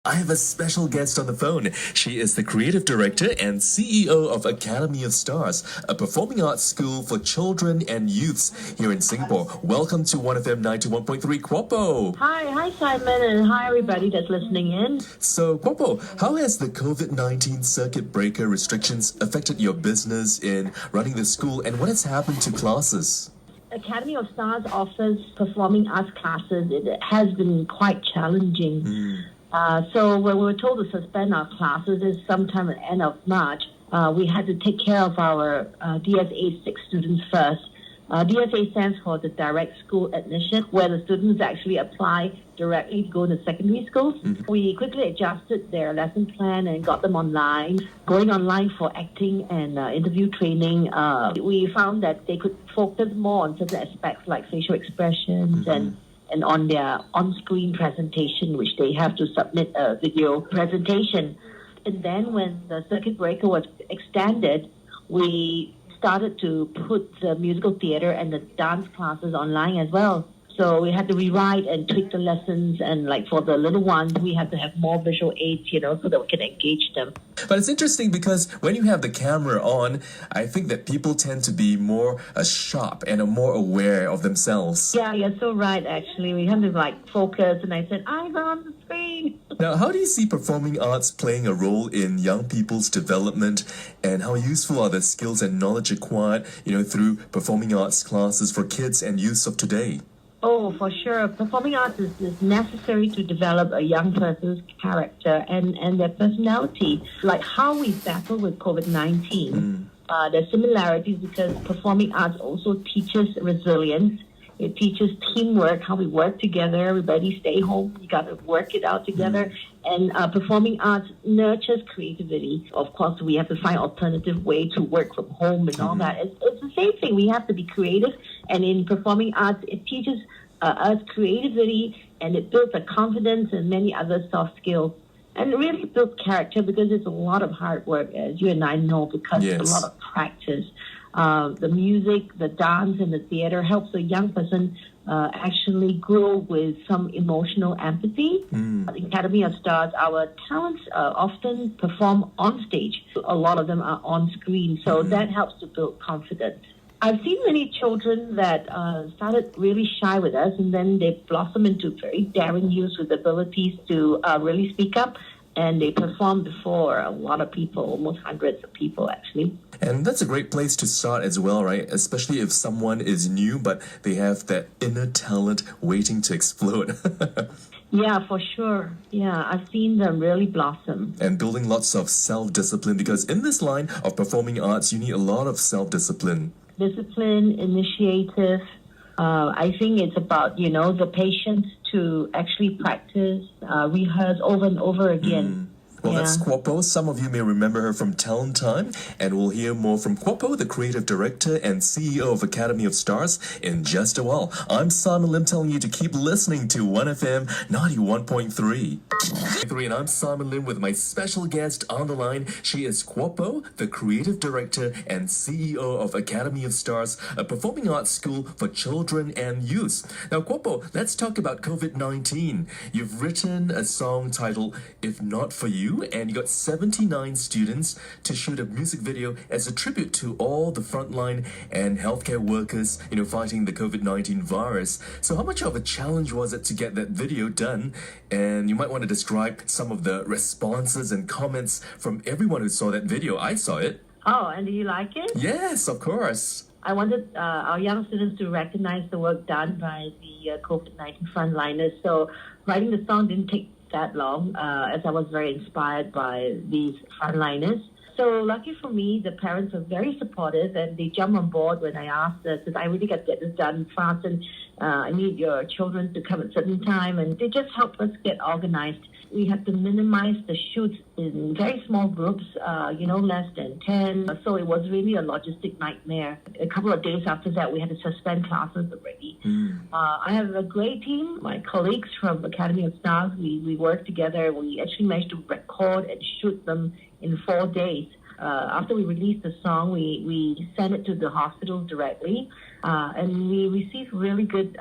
I have a special guest on the phone. She is the creative director and CEO of Academie of Stars, a performing arts school for children and youths here in Singapore. Welcome to 1FM 91.3 Kuo Po. Hi Simon, and hi everybody that's listening in. So, Kuo Po, how has the COVID-19 circuit breaker restrictions affected your business in running the school, and what has happened to classes? Academy of Stars offers performing arts classes. It has been quite challenging. So when we were told to suspend our classes sometime at the end of March, we had to take care of our DSA 6 students first. DSA stands for the Direct School Admission, where the students actually apply directly to go to secondary schools. We quickly adjusted their lesson plan and got them online. Going online for acting and interview training, we found that they could focus more on certain aspects like facial expressions and on their on-screen presentation, which they have to submit a video presentation. And then when the circuit breaker was extended, we started to put the musical theater and the dance classes online as well. So we had to rewrite and tweak the lessons, and like for the little ones, we had to have more visual aids, so that we can engage them. But it's interesting because when you have the camera on, I think that people tend to be more sharp and more aware of themselves. Yeah, you're so right, actually. We have to focus, and I said, eyes on the screen. Now, how do you see performing arts playing a role in young people's development, and how useful are the skills and knowledge acquired, through performing arts classes for kids and youths of today? Oh, for sure. Performing arts is necessary to develop a young person's character and their personality. Like how we battle with COVID-19. There's similarities because performing arts also teaches resilience. It teaches teamwork, how we work together. Everybody stay home. You got to work it out together. And performing arts nurtures creativity. Of course, we have to find alternative way to work from home and all that. It's the same thing. We have to be creative. And in performing arts, it teaches us creativity, and it builds a confidence and many other soft skills. And it really builds character because it's a lot of hard work, as you and I know, because it's a lot of practice. The music, the dance, and the theater helps a young person actually grow with some emotional empathy. At the Academy of Stars, our talents often perform on stage. A lot of them are on screen, so that helps to build confidence. I've seen many children that started really shy with us, and then they blossom into very daring youths with abilities to really speak up. And they perform before a lot of people, almost hundreds of people, actually. And that's a great place to start as well, right? Especially if someone is new, but they have that inner talent waiting to explode. Yeah, for sure. Yeah, I've seen them really blossom. And building lots of self-discipline, because in this line of performing arts, you need a lot of self-discipline. Discipline, initiative. I think it's about, the patience to actually practice, rehearse over and over again. Well, that's Kuo Po. Some of you may remember her from Talent Time, and we'll hear more from Kuo Po, the creative director and CEO of Academy of Stars, in just a while. I'm Simon Lim telling you to keep listening to 1FM 91.3. And I'm Simon Lim with my special guest on the line. She is Kuo Po, the creative director and CEO of Academy of Stars, a performing arts school for children and youths. Now, Kuo Po, let's talk about COVID-19. You've written a song titled If Not For You, and you got 79 students to shoot a music video as a tribute to all the frontline and healthcare workers, fighting the COVID-19 virus. So how much of a challenge was it to get that video done? And you might want to describe some of the responses and comments from everyone who saw that video. I saw it. Oh, and do you like it? Yes, of course. I wanted our young students to recognize the work done by the COVID-19 frontliners. So writing the song didn't take that long, as I was very inspired by these frontliners. So lucky for me, the parents were very supportive, and they jumped on board when I asked us, because I really got to get this done fast, and I need your children to come at a certain time, and they just helped us get organized. We had to minimize the shoots in very small groups, less than 10. So it was really a logistic nightmare. A couple of days after that, we had to suspend classes already. I have a great team. My colleagues from Academy of Stars, we work together. We actually managed to record and shoot them in 4 days. after we released the song, we sent it to the hospitals directly, and we received really good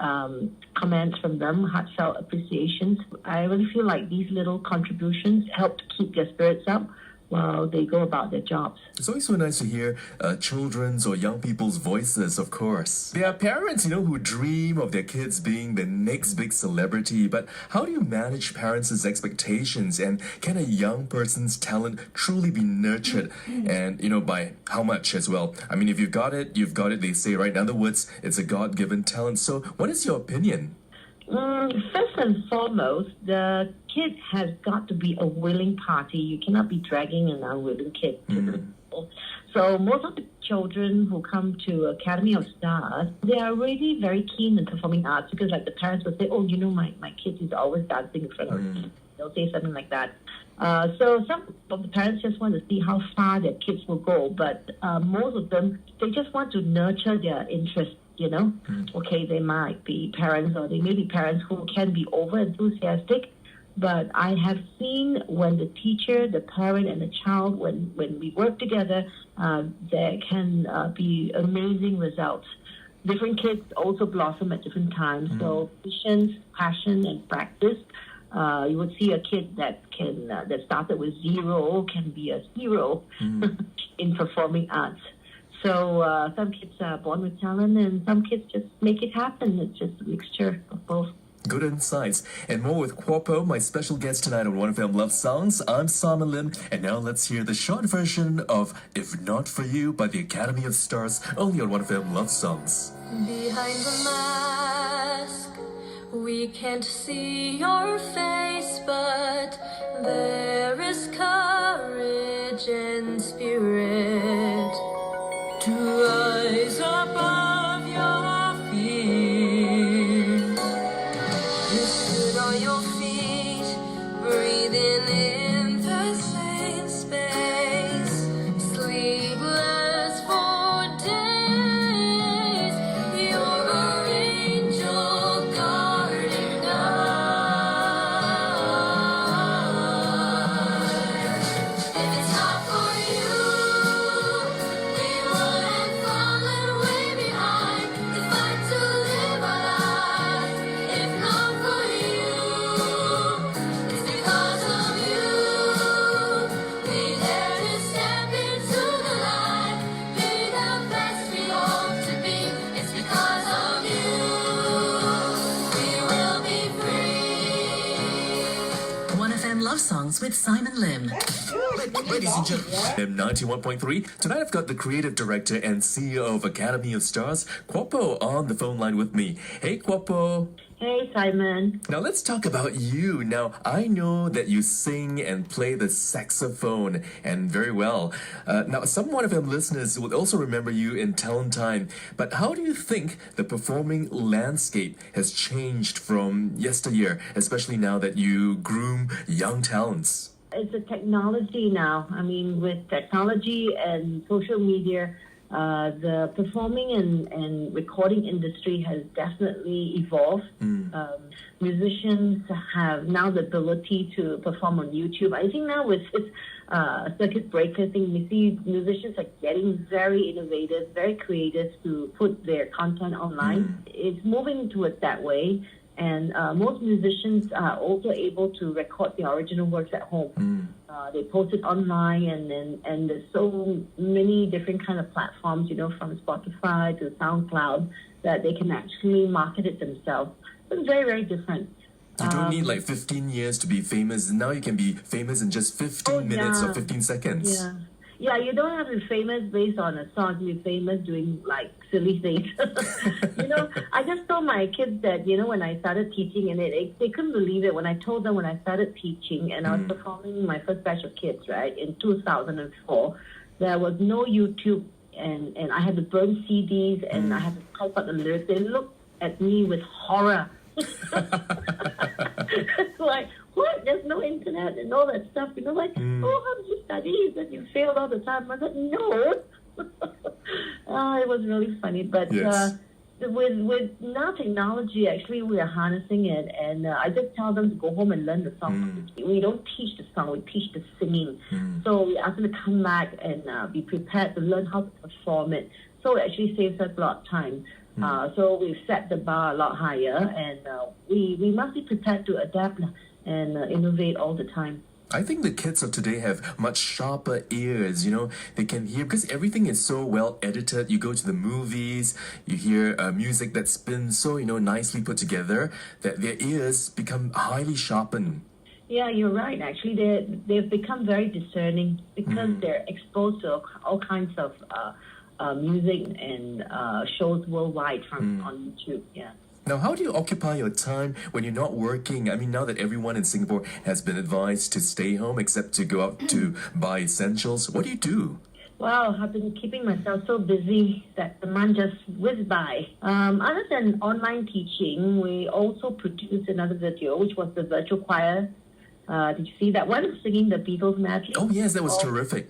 comments from them, heartfelt appreciations. I really feel like these little contributions help to keep their spirits up while they go about their jobs. It's always so nice to hear children's or young people's voices, of course. There are parents, who dream of their kids being the next big celebrity, but how do you manage parents' expectations, and can a young person's talent truly be nurtured? And, by how much as well? I mean, if you've got it, they say, right? In other words, it's a God-given talent. So what is your opinion? First and foremost, the kid has got to be a willing party. You cannot be dragging an unwilling kid to the school. So most of the children who come to Academy of Stars, they are really very keen in performing arts because like the parents will say, my kid is always dancing in front of me. They'll say something like that. So some of the parents just want to see how far their kids will go, but most of them, they just want to nurture their interest. Okay, they might be parents or they may be parents who can be over enthusiastic, but I have seen when the teacher, the parent, and the child, when we work together, there can be amazing results. Different kids also blossom at different times. So patience, passion, and practice. You would see a kid that started with zero can be a hero in performing arts. So some kids are born with talent and some kids just make it happen. It's just a mixture of both. Good insights. And more with Kuo Po, my special guest tonight on 1FM Love Songs. I'm Simon Lim, and now let's hear the short version of If Not For You by the Academy of Stars, only on 1FM Love Songs. Behind the mask, we can't see your face, but there is courage and spirit to rise above your fears. You stood on your feet, breathing in the same space, sleepless for days. You're an angel guarding us. If it's not for you, we would have fallen way behind to fight to live our lives. If not for you, it's because of you. We dare to step into the light, be the best we hope to be. It's because of you, we will be free. 1FM Love Songs with Simon Lim. Ladies and gentlemen, 91.3. Tonight I've got the creative director and CEO of Academy of Stars, Kuo Po, on the phone line with me. Hey, Kuo Po. Hey, Simon. Now let's talk about you. Now, I know that you sing and play the saxophone, and very well. Now, some 1FM listeners will also remember you in Talent Time. But how do you think the performing landscape has changed from yesteryear, especially now that you groom young talents? It's a technology now. I mean, with technology and social media, the performing and recording industry has definitely evolved. Musicians have now the ability to perform on YouTube. I think now with this circuit breaker thing, we see musicians are getting very innovative, very creative to put their content online. It's moving towards that way. And most musicians are also able to record the original works at home. They post it online, and there's so many different kind of platforms, from Spotify to SoundCloud, that they can actually market it themselves. It's very, very different. You don't need like 15 years to be famous. Now you can be famous in just 15 minutes or 15 seconds. Yeah, you don't have to be famous based on a song. You're famous doing like silly things. I just told my kids that, when I started teaching, and they couldn't believe it when I told them when I started teaching and I was performing my first batch of kids, right, in 2004, there was no YouTube, and I had to burn CDs and I had to type out the lyrics. They looked at me with horror. Like, what? There's no internet and all that stuff. How did you study? You said you failed all the time. I said, no. It was really funny. But yes. with now technology, actually we are harnessing it, and I just tell them to go home and learn the song. We don't teach the song, we teach the singing. So we ask them to come back and be prepared to learn how to perform it. So it actually saves us a lot of time. So we've set the bar a lot higher, and we must be prepared to adapt and innovate all the time. I think the kids of today have much sharper ears, they can hear, because everything is so well edited. You go to the movies, you hear music that's been so, nicely put together, that their ears become highly sharpened. Yeah, you're right. Actually, they've become very discerning because they're exposed to all kinds of music and shows worldwide on YouTube. Yeah. Now, how do you occupy your time when you're not working? I mean, now that everyone in Singapore has been advised to stay home except to go out to buy essentials, what do you do? Well, I've been keeping myself so busy that the month just whizzed by. Other than online teaching, we also produced another video, which was the virtual choir. Did you see that one? Singing the Beatles medley. Oh, yes, that was terrific.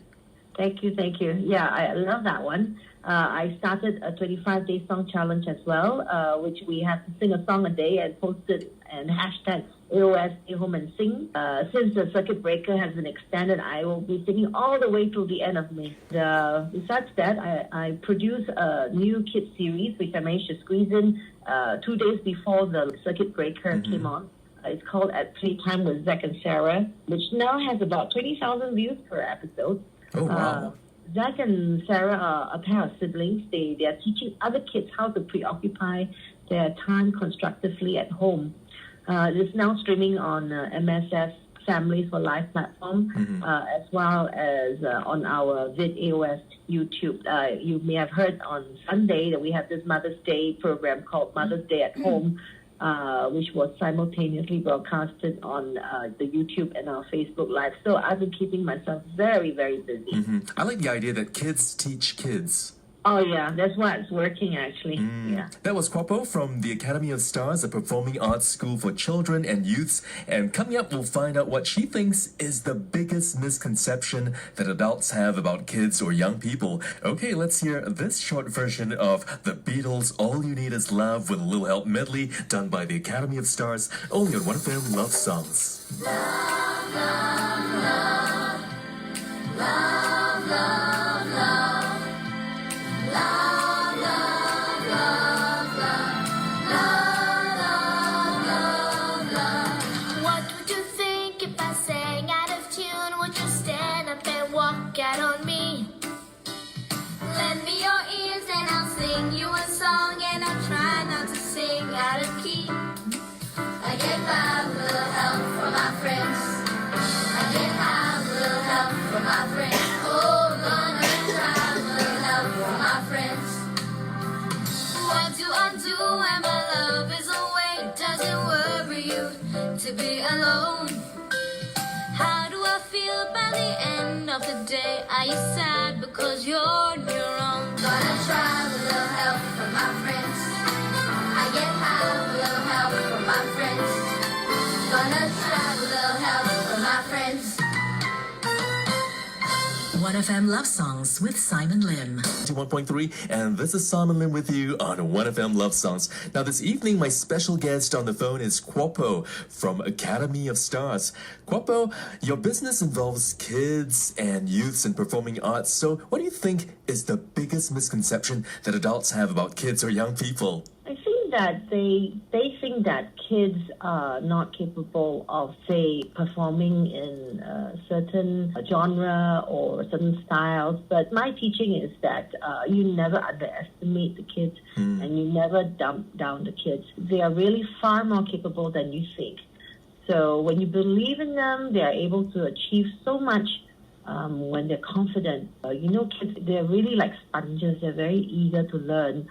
Thank you. Yeah, I love that one. I started a 25-day song challenge as well, which we have to sing a song a day and post it and hashtag AOS Stay Home and Sing. Since the circuit breaker has been extended, I will be singing all the way till the end of May. Besides that, I produce a new kids series, which I managed to squeeze in 2 days before the circuit breaker came on. It's called At Playtime with Zach and Sarah, which now has about 20,000 views per episode. Oh, wow. Zach and Sarah are a pair of siblings. They are teaching other kids how to preoccupy their time constructively at home. It's now streaming on MSF Families for Life platform, as well as on our Vid AOS YouTube. You may have heard on Sunday that we have this Mother's Day program called Mother's Day at Home, which was simultaneously broadcasted on the YouTube and our Facebook Live. So I've been keeping myself very, very busy. I like the idea that kids teach kids. Oh, yeah, that's why it's working, actually. Yeah. That was Kuo Po from the Academy of Stars, a performing arts school for children and youths. And coming up, we'll find out what she thinks is the biggest misconception that adults have about kids or young people. Okay, let's hear this short version of The Beatles' All You Need Is Love with a little help medley done by the Academy of Stars, only on 1FM Love Songs. Love, love, love. Love, love, love. Love, love, love, love, love, love, love. What would you think if I sang out of tune? Would you stand up and walk out on me? Lend me your ears and I'll sing you a song, and I'll try not to sing out of key. I get by with a little help from my friends. I get high with a little help from my friends. Oh, gonna try with a little help from my friends. What do I do when my love is away? Does it worry you to be alone? How do I feel by the end of the day? Are you sad because you're on your own? Gonna try with a little help from my friends. I get high with a little help from my friends. Gonna try with a little help from my friends. 1FM Love Songs with Simon Lim. 1.3, and this is Simon Lim with you on 1FM Love Songs. Now this evening, my special guest on the phone is Kuo Po from Academy of Stars. Kuo Po, your business involves kids and youths in performing arts, so what do you think is the biggest misconception that adults have about kids or young people? I think that they think that kids are not capable of, say, performing in a certain genre or certain styles. But my teaching is that you never underestimate the kids and you never dump down the kids. They are really far more capable than you think. So when you believe in them, they are able to achieve so much when they're confident. Kids, they're really like sponges. They're very eager to learn.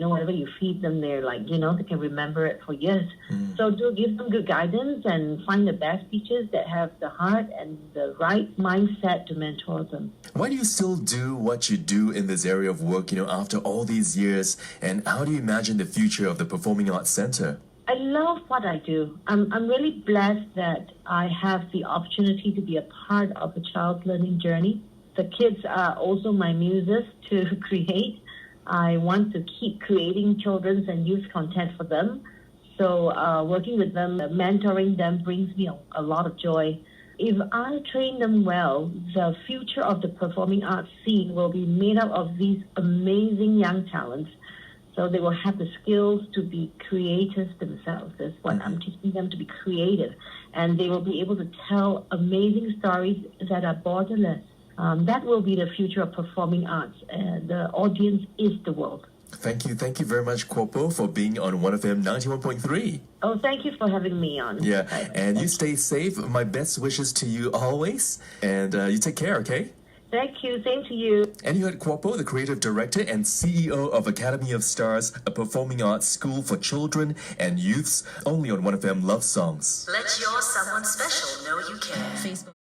Whatever you feed them, they're like, they can remember it for years. So do give them good guidance and find the best teachers that have the heart and the right mindset to mentor them. Why do you still do what you do in this area of work, after all these years? And how do you imagine the future of the Performing Arts Center? I love what I do. I'm really blessed that I have the opportunity to be a part of a child's learning journey. The kids are also my muses to create. I want to keep creating children's and youth content for them. So working with them, mentoring them brings me a lot of joy. If I train them well, the future of the performing arts scene will be made up of these amazing young talents. So they will have the skills to be creators themselves. That's what I'm teaching them, to be creative. And they will be able to tell amazing stories that are borderless. That will be the future of performing arts. The audience is the world. Thank you very much, Kuo Po, for being on 1FM 91.3. Oh, thank you for having me on. Yeah, and you stay safe. My best wishes to you always. And you take care, okay? Thank you. Same to you. And you heard Kuo Po, the creative director and CEO of Academie of Stars, a performing arts school for children and youths, only on 1FM Love Songs. Let your someone special know you care. Facebook.